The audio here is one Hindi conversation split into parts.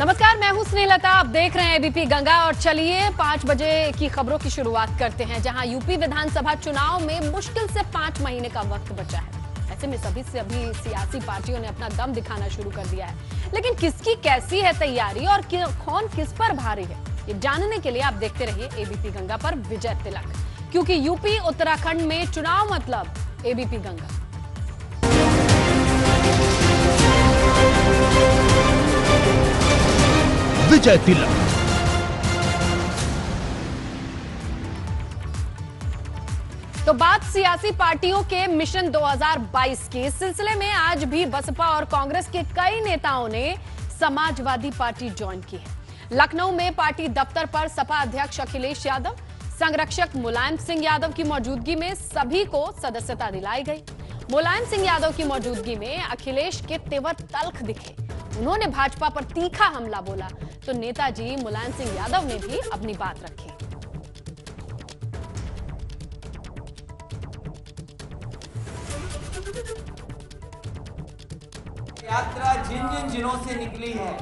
नमस्कार, मैं हूं स्नेहलता। आप देख रहे हैं एबीपी गंगा और चलिए 5 बजे की खबरों की शुरुआत करते हैं, जहां यूपी विधानसभा चुनाव में मुश्किल से 5 महीने का वक्त बचा है। ऐसे में सभी सियासी पार्टियों ने अपना दम दिखाना शुरू कर दिया है, लेकिन किसकी कैसी है तैयारी और कौन किस पर भारी है, ये जानने के लिए आप देखते रहिए एबीपी गंगा पर विजय तिलक, क्योंकि यूपी उत्तराखंड में चुनाव मतलब एबीपी गंगा। विजय तिलक। तो बात सियासी पार्टियों के मिशन 2022 की। इस सिलसिले में आज भी बसपा और कांग्रेस के कई नेताओं ने समाजवादी पार्टी ज्वाइन की है। लखनऊ में पार्टी दफ्तर पर सपा अध्यक्ष अखिलेश यादव, संरक्षक मुलायम सिंह यादव की मौजूदगी में सभी को सदस्यता दिलाई गई। मुलायम सिंह यादव की मौजूदगी में अखिलेश के तेवर तल्ख दिखे। उन्होंने भाजपा पर तीखा हमला बोला, तो नेताजी मुलायम सिंह यादव ने भी अपनी बात रखी। यात्रा जिन जिन जिलों से निकली है,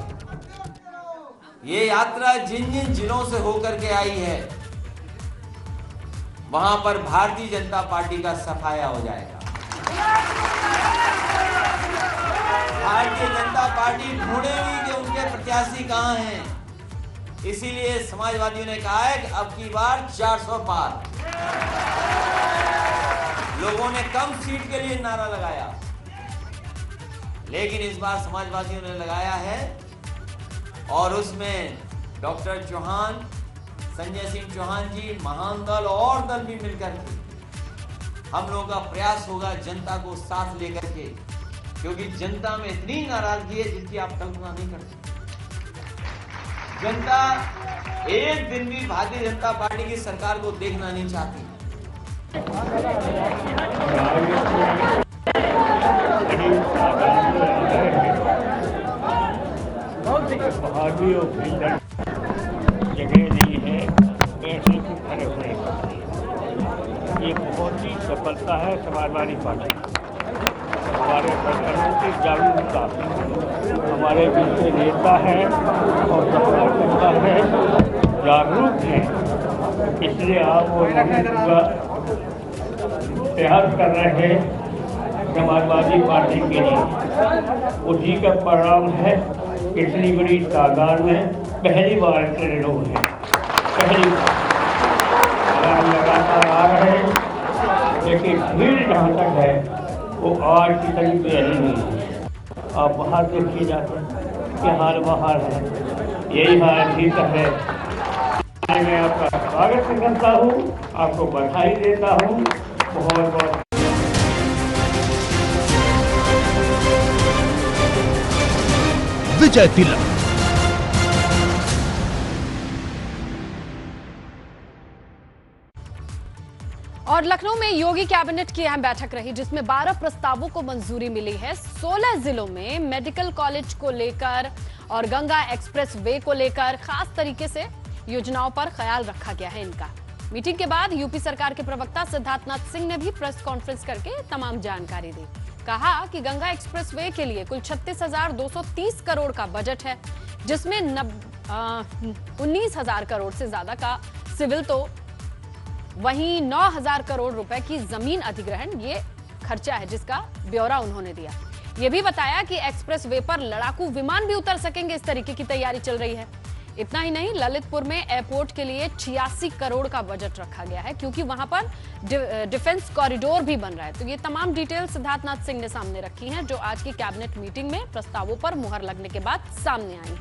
ये यात्रा जिन जिन जिलों से होकर के आई है, वहां पर भारतीय जनता पार्टी का सफाया हो जाएगा। भारतीय जनता पार्टी ढूंढेगी कि उनके प्रत्याशी कहां हैं। इसीलिए समाजवादियों ने कहा है कि अब की बार 400 पार। लोगों ने कम सीट के लिए नारा लगाया, लेकिन इस बार समाजवादियों ने लगाया है और उसमें डॉक्टर चौहान, संजय सिंह चौहान जी, महान दल और दल भी मिलकर के हम लोगों का प्रयास होगा जनता को साथ लेकर के, क्योंकि जनता में इतनी नाराजगी है जिसकी आप कल्पना नहीं कर सकते। जनता एक दिन भी भारतीय जनता पार्टी की सरकार को देखना नहीं चाहती। जगह नहीं है, ऐसे ही फर्क नहीं पड़ती। ये बहुत ही सफलता है समाजवादी पार्टी। हमारे संगठनों की जागरूकता, हमारे बीच में नेता है और सफलता है, जागरूक है, इसलिए आप वो का प्रयास कर रहे हैं समाजवादी पार्टी के लिए। उसी का परिणाम है इतनी बड़ी तादाद में पहली बार इतने लोग हैं। पहली बार लगातार आ रहे हैं, लेकिन भीड़ जहाँ तक है वो आज की तरी पहली नहीं है। आप बाहर देखिए जाते कि हाल बाहर है, यही हाल भीतर है। मैं आपका स्वागत करता हूँ, आपको बधाई देता हूँ। बहुत बहुत विजय तिलक। और लखनऊ में योगी कैबिनेट की अहम बैठक रही, जिसमें 12 प्रस्तावों को मंजूरी मिली है। 16 जिलों में मेडिकल कॉलेज को लेकर और गंगा एक्सप्रेस वे को लेकर खास तरीके से योजनाओं पर ख्याल रखा गया है इनका। मीटिंग के बाद यूपी सरकार के प्रवक्ता सिद्धार्थनाथ सिंह ने भी प्रेस कॉन्फ्रेंस करके तमाम जानकारी दी। कहा कि गंगा एक्सप्रेस वे के लिए कुल 36,230 करोड़ का बजट है, जिसमें 19,000 करोड़ से ज्यादा का सिविल, तो वहीं 9,000 करोड़ रुपए की जमीन अधिग्रहण ये खर्चा है, जिसका ब्यौरा उन्होंने दिया। ये भी बताया कि एक्सप्रेस वे पर लड़ाकू विमान भी उतर सकेंगे, इस तरीके की तैयारी चल रही है। इतना ही नहीं, ललितपुर में एयरपोर्ट के लिए 86 करोड़ का बजट रखा गया है, क्योंकि वहां पर डिफेंस कॉरिडोर भी बन रहा है। तो ये तमाम डिटेल सिद्धार्थनाथ सिंह ने सामने रखी हैं, जो आज की कैबिनेट मीटिंग में प्रस्तावों पर मुहर लगने के बाद सामने आई है।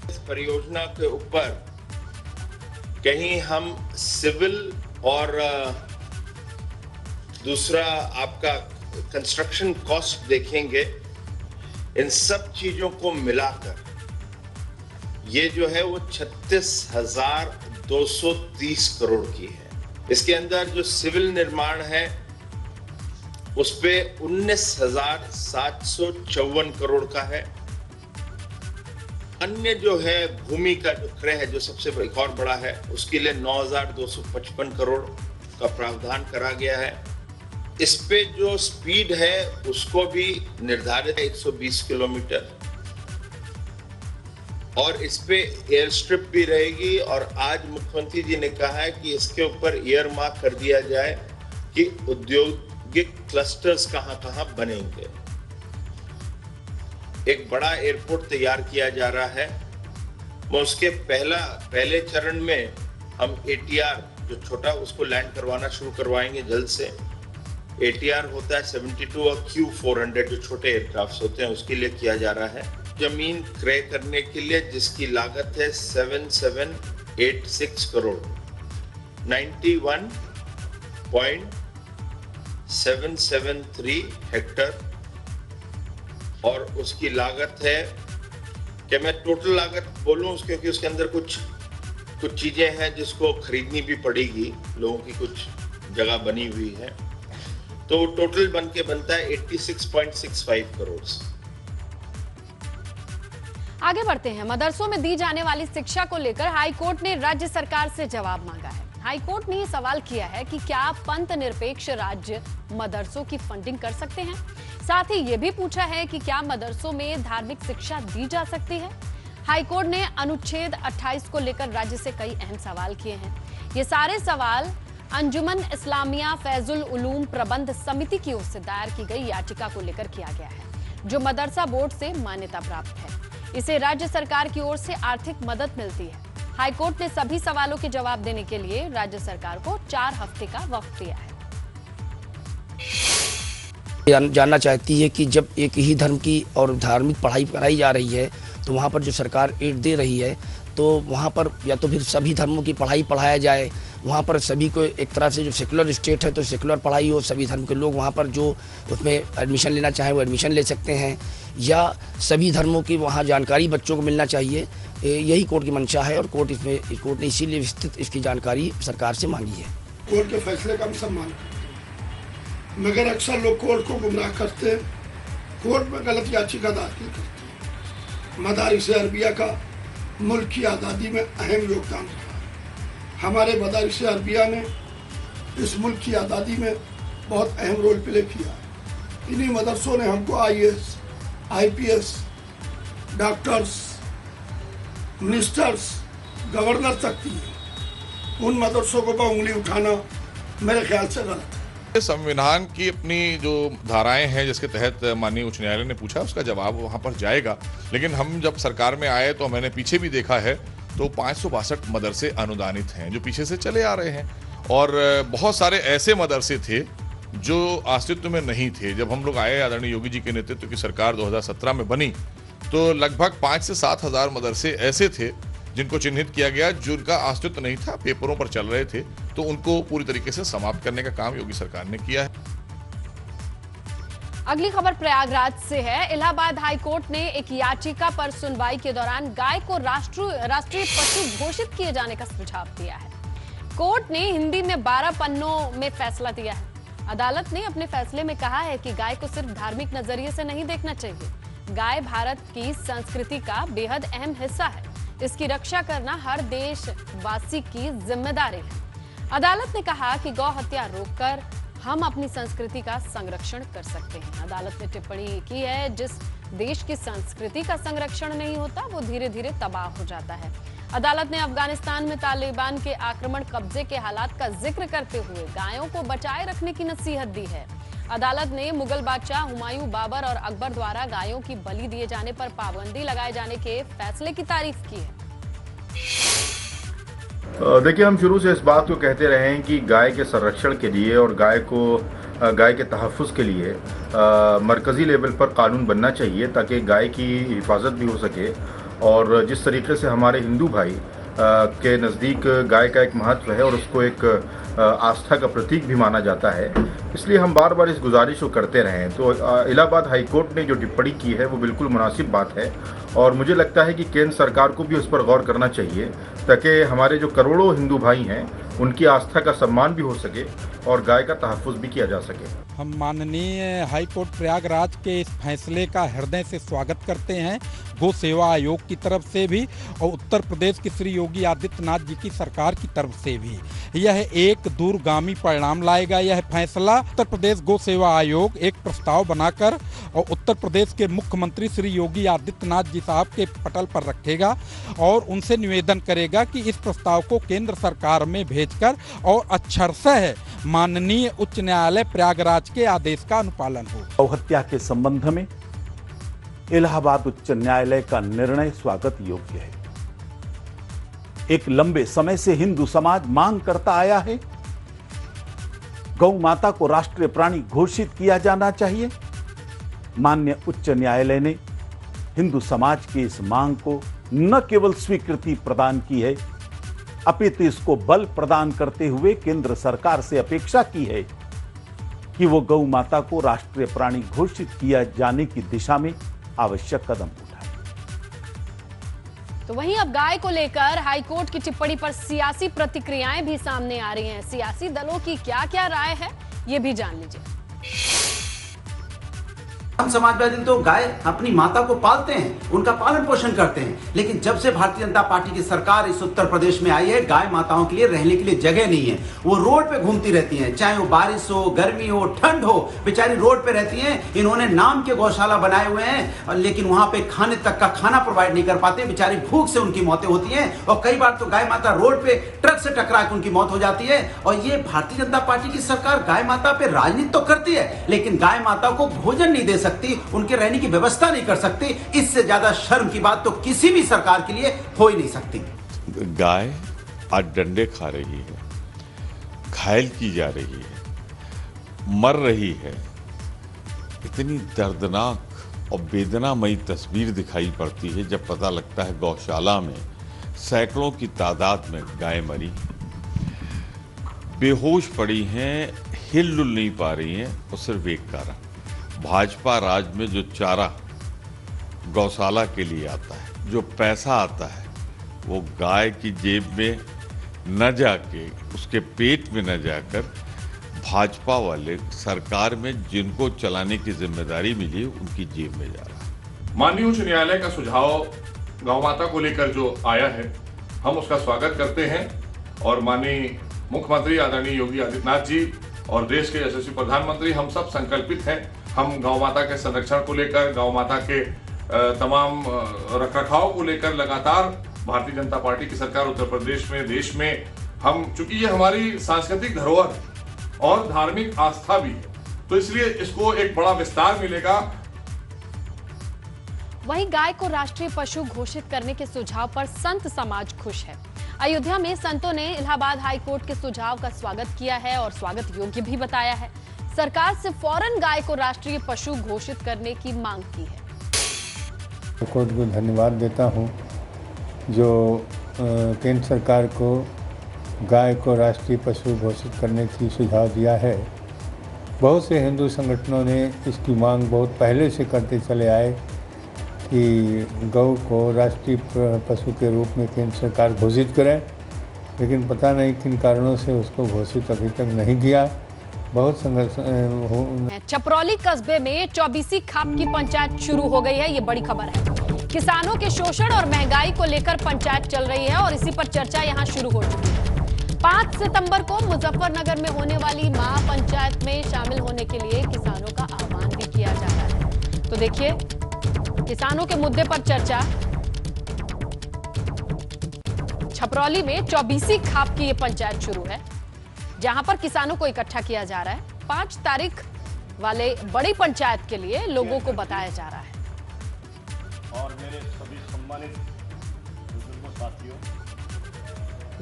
इस परियोजना के ऊपर कहीं हम सिविल और दूसरा आपका कंस्ट्रक्शन कॉस्ट देखेंगे, इन सब चीजों को मिलाकर ये जो है वो 36,230 करोड़ की है। इसके अंदर जो सिविल निर्माण है उस पे 19,754 करोड़ का है। अन्य जो है भूमि का जो क्रय है, जो सबसे एक और बड़ा है, उसके लिए 9,255 करोड़ का प्रावधान करा गया है। इस पे जो स्पीड है उसको भी निर्धारित है 120 किलोमीटर। और इस पे एयर स्ट्रिप भी रहेगी। और आज मुख्यमंत्री जी ने कहा है कि इसके ऊपर ईयर मार्क कर दिया जाए कि औद्योगिक क्लस्टर्स कहां-कहां बनेंगे। एक बड़ा एयरपोर्ट तैयार किया जा रहा है। उसके पहले चरण में हम ATR जो छोटा उसको लैंड करवाना शुरू करवाएंगे जल्द से। ATR होता है 72 और Q400 जो छोटे एयरक्राफ्ट होते हैं उसके लिए किया जा रहा है। जमीन क्रय करने के लिए जिसकी लागत है 7786 करोड़, 91.773 हेक्टर, और उसकी लागत है, क्या मैं टोटल लागत बोलूं क्योंकि उसके अंदर कुछ चीजें हैं जिसको खरीदनी भी पड़ेगी, लोगों की कुछ जगह बनी हुई है, तो टोटल बन के बनता है 86.65 करोड़। आगे बढ़ते हैं। मदरसों में दी जाने वाली शिक्षा को लेकर हाईकोर्ट ने राज्य सरकार से जवाब मांगा है। हाईकोर्ट ने सवाल किया है कि क्या पंथ निरपेक्ष राज्य मदरसों की फंडिंग कर सकते हैं। साथ ही ये भी पूछा है कि क्या मदरसों में धार्मिक शिक्षा दी जा सकती है। हाईकोर्ट ने अनुच्छेद 28 को लेकर राज्य से कई अहम सवाल किए हैं। ये सारे सवाल अंजुमन इस्लामिया फैजुल उलूम प्रबंध समिति की ओर से दायर की गई याचिका को लेकर किया गया है, जो मदरसा बोर्ड से मान्यता प्राप्त है। इसे राज्य सरकार की ओर से आर्थिक मदद मिलती है। हाईकोर्ट ने सभी सवालों के जवाब देने के लिए राज्य सरकार को 4 हफ्ते का वक्त दिया है। जानना चाहती है कि जब एक ही धर्म की और धार्मिक पढ़ाई कराई जा रही है तो वहाँ पर जो सरकार एड दे रही है तो वहाँ पर या तो फिर सभी धर्मों की पढ़ाई पढ़ाया जाए, वहाँ पर सभी को एक तरह से जो सेकुलर स्टेट है तो सेकुलर पढ़ाई हो, सभी धर्म के लोग वहाँ पर जो उसमें एडमिशन लेना चाहें वो एडमिशन ले सकते हैं, या सभी धर्मों की वहाँ जानकारी बच्चों को मिलना चाहिए। यही कोर्ट की मंशा है और कोर्ट ने इसीलिए विस्तृत इसकी जानकारी सरकार से मांगी है। कोर्ट के फैसले का हम सम्मान करते हैं, मगर अक्सर लोग कोर्ट को गुमराह करते हैं, कोर्ट में गलत याचिका दाखिल करते हैं। मदारिस अरबिया का मुल्क की आज़ादी में अहम योगदान रहा है। हमारे मदारिस अरबिया ने इस मुल्क की आज़ादी में बहुत अहम रोल प्ले किया है। इन्हीं मदरसों ने हमको IAS, IPS, doctors, ministers, governor तक दिए। उन मदरसों को उंगली उठाना मेरे ख्याल से गलत है। संविधान की अपनी जो धाराएं हैं जिसके तहत माननीय उच्च न्यायालय ने पूछा उसका जवाब वहां पर जाएगा। लेकिन हम जब सरकार में आए तो मैंने पीछे भी देखा है तो 562 मदरसे अनुदानित हैं जो पीछे से चले आ रहे हैं, और बहुत सारे ऐसे मदरसे थे जो अस्तित्व में नहीं थे। जब हम लोग आए आदरणीय योगी जी के नेतृत्व की सरकार 2017 में बनी तो लगभग 5 से 7 हजार मदरसे ऐसे थे जिनको चिन्हित किया गया, जिनका अस्तित्व नहीं था, पेपरों पर चल रहे थे, तो उनको पूरी तरीके से समाप्त करने का काम योगी सरकार ने किया है। अगली खबर प्रयागराज से है। इलाहाबाद हाई कोर्ट ने एक याचिका पर सुनवाई के दौरान गाय को राष्ट्रीय पशु घोषित किए जाने का सुझाव दिया है। कोर्ट ने हिंदी में 12 पन्नों में फैसला दिया है। अदालत ने अपने फैसले में कहा है कि गाय को सिर्फ धार्मिक नजरिए से नहीं देखना चाहिए। गाय भारत की संस्कृति का बेहद अहम हिस्सा है। इसकी रक्षा करना हर देशवासी की जिम्मेदारी है। अदालत ने कहा कि गौ हत्या रोककर हम अपनी संस्कृति का संरक्षण कर सकते हैं। अदालत ने टिप्पणी की है, जिस देश की संस्कृति का संरक्षण नहीं होता वो धीरे धीरे तबाह हो जाता है। अदालत ने अफगानिस्तान में तालिबान के आक्रमण कब्जे के हालात का जिक्र करते हुए गायों को बचाए रखने की नसीहत दी है। अदालत ने मुगल बादशाह हुमायूं, बाबर और अकबर द्वारा गायों की बलि दिए जाने पर पाबंदी लगाए जाने के फैसले की तारीफ की है। देखिए, हम शुरू से इस बात को कहते रहे हैं कि गाय के संरक्षण के लिए और गाय के तहफ़्फ़ुज़ के लिए मरकज़ी लेवल पर कानून बनना चाहिए ताकि गाय की हिफाजत भी हो सके। और जिस तरीके से हमारे हिंदू भाई के नज़दीक गाय का एक महत्व है और उसको एक आस्था का प्रतीक भी माना जाता है, इसलिए हम बार बार इस गुजारिश को करते रहे हैं। तो इलाहाबाद हाई कोर्ट ने जो टिप्पणी की है वो बिल्कुल मुनासिब बात है और मुझे लगता है कि केंद्र सरकार को भी उस पर गौर करना चाहिए ताकि हमारे जो करोड़ों हिंदू भाई हैं उनकी आस्था का सम्मान भी हो सके और गाय का तहफ़्फ़ुज़ भी किया जा सके। हम माननीय हाईकोर्ट प्रयागराज के इस फैसले का हृदय से स्वागत करते हैं, गौ सेवा आयोग की तरफ से भी और उत्तर प्रदेश की श्री योगी आदित्यनाथ जी की सरकार की तरफ से भी। यह एक दूरगामी परिणाम लाएगा। यह फैसला उत्तर प्रदेश गौ सेवा आयोग एक प्रस्ताव बनाकर और उत्तर प्रदेश के मुख्यमंत्री श्री योगी आदित्यनाथ जी साहब के पटल पर रखेगा और उनसे निवेदन करेगा कि इस प्रस्ताव को केंद्र सरकार में भेजकर और अक्षरशः माननीय उच्च न्यायालय प्रयागराज के आदेश का अनुपालन हो। गौहत्या के संबंध में इलाहाबाद उच्च न्यायालय का निर्णय स्वागत योग्य है। एक लंबे समय से हिंदू समाज मांग करता आया है, गौ माता को राष्ट्रीय प्राणी घोषित किया जाना चाहिए। माननीय उच्च न्यायालय ने हिंदू समाज की इस मांग को न केवल स्वीकृति प्रदान की है, अपितु इसको बल प्रदान करते हुए केंद्र सरकार से अपेक्षा की है कि वो गौ माता को राष्ट्रीय प्राणी घोषित किया जाने की दिशा में आवश्यक कदम उठाए। तो वहीं अब गाय को लेकर हाईकोर्ट की टिप्पणी पर सियासी प्रतिक्रियाएं भी सामने आ रही हैं। सियासी दलों की क्या-क्या राय है, ये भी जान लीजिए। हम समाजवादी तो गाय अपनी माता को पालते हैं, उनका पालन पोषण करते हैं, लेकिन जब से भारतीय जनता पार्टी की सरकार इस उत्तर प्रदेश में आई है, गाय माताओं के लिए रहने के लिए जगह नहीं है। वो रोड पे घूमती रहती हैं, चाहे वो बारिश हो, गर्मी हो, ठंड हो, बेचारी रोड पे रहती हैं। इन्होंने नाम के गौशाला बनाए हुए हैं, लेकिन वहां पे खाने तक का खाना प्रोवाइड नहीं कर पाते। बेचारी भूख से उनकी मौतें होती हैं और कई बार तो गाय माता रोड पे ट्रक से टकरा के उनकी मौत हो जाती है। और ये भारतीय जनता पार्टी की सरकार गाय माता पे राजनीति तो करती है, लेकिन गाय माता को भोजन नहीं दे सकती, उनके रहने की व्यवस्था नहीं कर सकती। इससे ज्यादा शर्म की बात तो किसी भी सरकार के लिए हो ही नहीं सकती। गाय आज डंडे खा रही है, घायल की जा रही है, मर रही है। इतनी दर्दनाक और वेदनामयी तस्वीर दिखाई पड़ती है जब पता लगता है गौशाला में सैकड़ों की तादाद में गाय मरी, बेहोश पड़ी हैं, हिल-डुल नहीं पा रही हैं। और सिर्फ एक कारण, भाजपा राज में जो चारा गौशाला के लिए आता है, जो पैसा आता है, वो गाय की जेब में न जाके, उसके पेट में न जाकर, भाजपा वाले सरकार में जिनको चलाने की जिम्मेदारी मिली उनकी जेब में जा रहा है। माननीय उच्च न्यायालय का सुझाव गौ माता को लेकर जो आया है, हम उसका स्वागत करते हैं और माननीय मुख्यमंत्री आदरणीय योगी आदित्यनाथ जी और देश के यशस्वी प्रधानमंत्री हम सब संकल्पित हैं। हम गौ माता के संरक्षण को लेकर, गौ माता के तमाम रखरखाव को लेकर लगातार भारतीय जनता पार्टी की सरकार उत्तर प्रदेश में, देश में, हम चूंकि ये हमारी सांस्कृतिक धरोहर और धार्मिक आस्था भी है, तो इसलिए इसको एक बड़ा विस्तार मिलेगा। वहीं गाय को राष्ट्रीय पशु घोषित करने के सुझाव पर संत समाज खुश है। अयोध्या में संतों ने इलाहाबाद हाईकोर्ट के सुझाव का स्वागत किया है और स्वागत योग्य भी बताया है। सरकार से फौरन गाय को राष्ट्रीय पशु घोषित करने की मांग की है। कोर्ट को धन्यवाद देता हूं जो केंद्र सरकार को गाय को राष्ट्रीय पशु घोषित करने की सुझाव दिया है। बहुत से हिंदू संगठनों ने इसकी मांग बहुत पहले से करते चले आए कि गौ को राष्ट्रीय पशु के रूप में केंद्र सरकार घोषित करे, लेकिन पता नहीं किन कारणों से उसको घोषित अभी तक नहीं किया। बहुत संघर्ष। छपरौली कस्बे में 24वीं खाप की पंचायत शुरू हो गई है, ये बड़ी खबर है। किसानों के शोषण और महंगाई को लेकर पंचायत चल रही है और इसी पर चर्चा यहां शुरू हो चुकी है। 5 सितंबर को मुजफ्फरनगर में होने वाली महापंचायत में शामिल होने के लिए किसानों का आह्वान भी किया जा रहा है। तो देखिए, किसानों के मुद्दे पर चर्चा। छपरौली में 24वीं खाप की ये पंचायत शुरू है, जहां पर किसानों को इकट्ठा किया जा रहा है। 5 तारीख वाले बड़ी पंचायत के लिए लोगों को बताया जा रहा है। और मेरे सभी सम्मानित बुजुर्गों साथियों,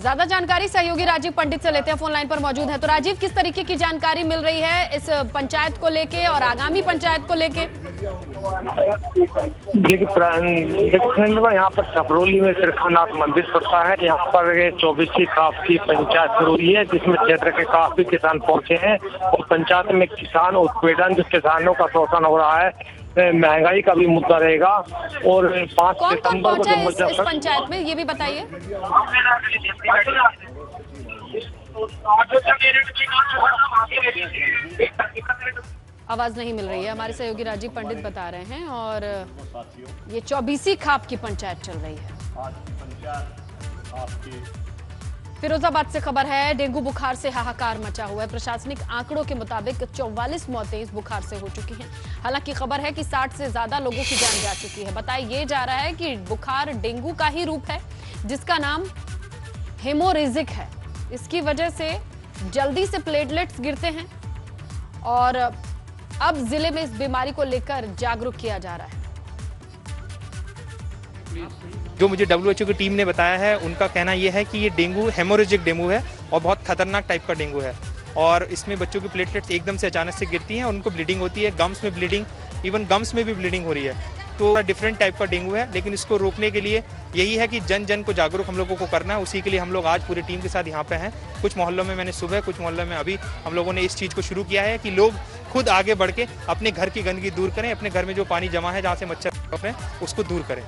ज्यादा जानकारी सहयोगी राजीव पंडित से लेते हैं, फोन लाइन पर मौजूद है। तो राजीव, किस तरीके की जानकारी मिल रही है इस पंचायत को लेके और आगामी पंचायत को लेके? देखिए, यहाँ पर छपरौली में सिरखानाथ मंदिर पड़ता है। यहाँ पर 24वीं खाप की पंचायत शुरू हुई है, जिसमें क्षेत्र के काफी किसान पहुंचे हैं और पंचायत में किसान उत्पीड़न, जो किसानों का शोषण हो रहा है, महंगाई का भी मुद्दा रहेगा। और 5 सितंबर को इस पंचायत में ये भी बताइए। आवाज नहीं मिल रही है, हमारे सहयोगी राजीव पंडित बता रहे हैं। और ये 24वीं खाप की पंचायत चल रही है। फिरोजाबाद से खबर है, डेंगू बुखार से हाहाकार मचा हुआ है। प्रशासनिक आंकड़ों के मुताबिक 44 मौतें इस बुखार से हो चुकी हैं। हालांकि खबर है कि 60 से ज्यादा लोगों की जान जा चुकी है। बताया ये जा रहा है कि बुखार डेंगू का ही रूप है, जिसका नाम हेमोरेजिक है। इसकी वजह से जल्दी से प्लेटलेट्स गिरते हैं और अब जिले में इस बीमारी को लेकर जागरूक किया जा रहा है। जो मुझे WHO की टीम ने बताया है, उनका कहना यह है कि ये डेंगू हेमोरेजिक डेंगू है और बहुत खतरनाक टाइप का डेंगू है। और इसमें बच्चों की प्लेटलेट्स एकदम से अचानक से गिरती हैं, उनको ब्लीडिंग होती है, गम्स में ब्लीडिंग, इवन गम्स में भी ब्लीडिंग हो रही है। तो डिफरेंट टाइप का डेंगू है, लेकिन इसको रोकने के लिए यही है कि जन जन को जागरूक हम लोगों को करना है। उसी के लिए हम लोग आज पूरी टीम के साथ यहाँ पे हैं। कुछ मोहल्लों में मैंने सुबह, कुछ मोहल्लों में अभी हम लोगों ने इस चीज़ को शुरू किया है कि लोग खुद आगे बढ़ के अपने घर की गंदगी दूर करें, अपने घर में जो पानी जमा है, जहाँ से मच्छर है, उसको दूर करें।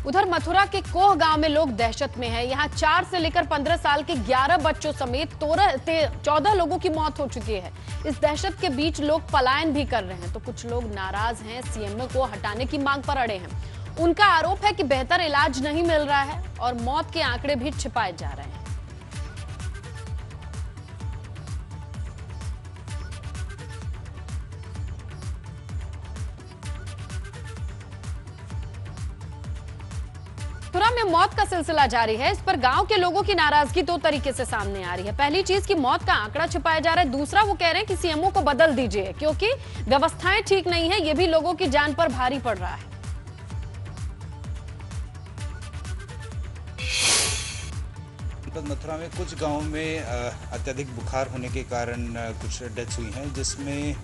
उधर मथुरा के कोह गांव में लोग दहशत में हैं। यहां 4 से लेकर 15 साल के 11 बच्चों समेत 14 लोगों की मौत हो चुकी है। इस दहशत के बीच लोग पलायन भी कर रहे हैं, तो कुछ लोग नाराज हैं, सीएमओ को हटाने की मांग पर अड़े हैं। उनका आरोप है कि बेहतर इलाज नहीं मिल रहा है और मौत के आंकड़े भी छिपाए जा रहे हैं। मथुरा में मौत का सिलसिला जारी है। इस पर गांव के लोगों की नाराजगी 2 तरीके से सामने आ रही है। पहली चीज कि मौत का आंकड़ा छुपाया जा रहा है, दूसरा वो कह रहे हैं कि सीएमओ को बदल दीजिए क्योंकि व्यवस्थाएं ठीक नहीं है, ये भी लोगों की जान पर भारी पड़ रहा है। मथुरा में कुछ गांवों में अत्यधिक बुखार होने के कारण कुछ डेथ्स हुई हैं, जिसमें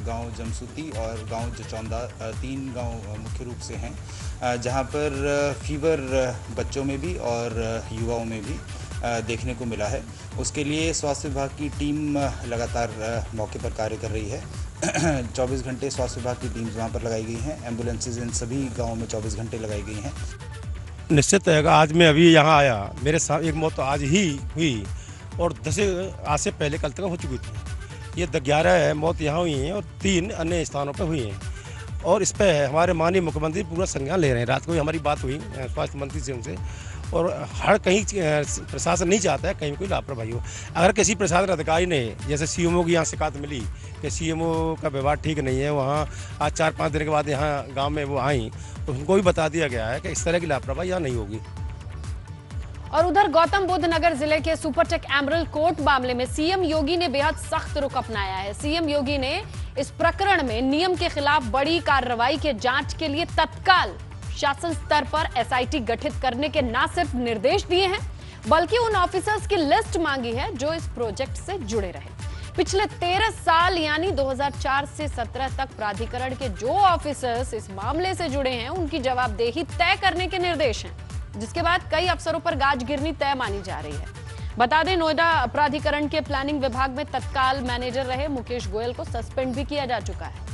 गांव जमसूती और गांव जचौंदा 3 गांव मुख्य रूप से हैं, जहां पर फीवर बच्चों में भी और युवाओं में भी देखने को मिला है। उसके लिए स्वास्थ्य विभाग की टीम लगातार मौके पर कार्य कर रही है। 24 घंटे स्वास्थ्य विभाग की टीम वहाँ पर लगाई गई हैं। एम्बुलेंसेज इन सभी गाँवों में 24 घंटे लगाई गई हैं। निश्चित रहेगा। आज मैं अभी यहाँ आया, मेरे साथ एक मौत तो आज ही हुई और 10 आज से पहले कल तक हो चुकी थी। ये 11 मौत यहाँ हुई हैं और 3 अन्य स्थानों पर हुई हैं और इस पर हमारे माननीय मुख्यमंत्री पूरा संज्ञान ले रहे हैं। रात को हमारी बात हुई स्वास्थ्य मंत्री से उनसे, और हर कहीं प्रशासन नहीं चाहता है कहीं कोई लापरवाही हो। अगर किसी प्रशासन अधिकारी ने, जैसे सीएमओ की यहाँ शिकायत मिली कि सीएमओ का व्यवहार ठीक नहीं है, वहाँ आज 4-5 दिन के बाद यहाँ गाँव में वो आई, तो उनको भी बता दिया गया है कि इस तरह की लापरवाही यहाँ नहीं होगी। और उधर गौतम बुद्ध नगर जिले के सुपरटेक एमरल्ड कोर्ट मामले में सीएम योगी ने बेहद सख्त रुख अपनाया है। सीएम योगी ने इस प्रकरण में नियम के खिलाफ बड़ी कार्रवाई के जांच के लिए तत्काल शासन स्तर पर एसआईटी गठित करने के न सिर्फ निर्देश दिए हैं, बल्कि उन ऑफिसर्स की लिस्ट मांगी है जो इस प्रोजेक्ट से जुड़े रहे। पिछले 13 साल यानी 2004 से 17 तक प्राधिकरण के जो ऑफिसर्स इस मामले से जुड़े हैं, उनकी जवाबदेही तय करने के निर्देश हैं, जिसके बाद कई अफसरों पर गाज गिरनी तय मानी जा रही है। बता दें, नोएडा प्राधिकरण के प्लानिंग विभाग में तत्काल मैनेजर रहे मुकेश गोयल को सस्पेंड भी किया जा चुका है।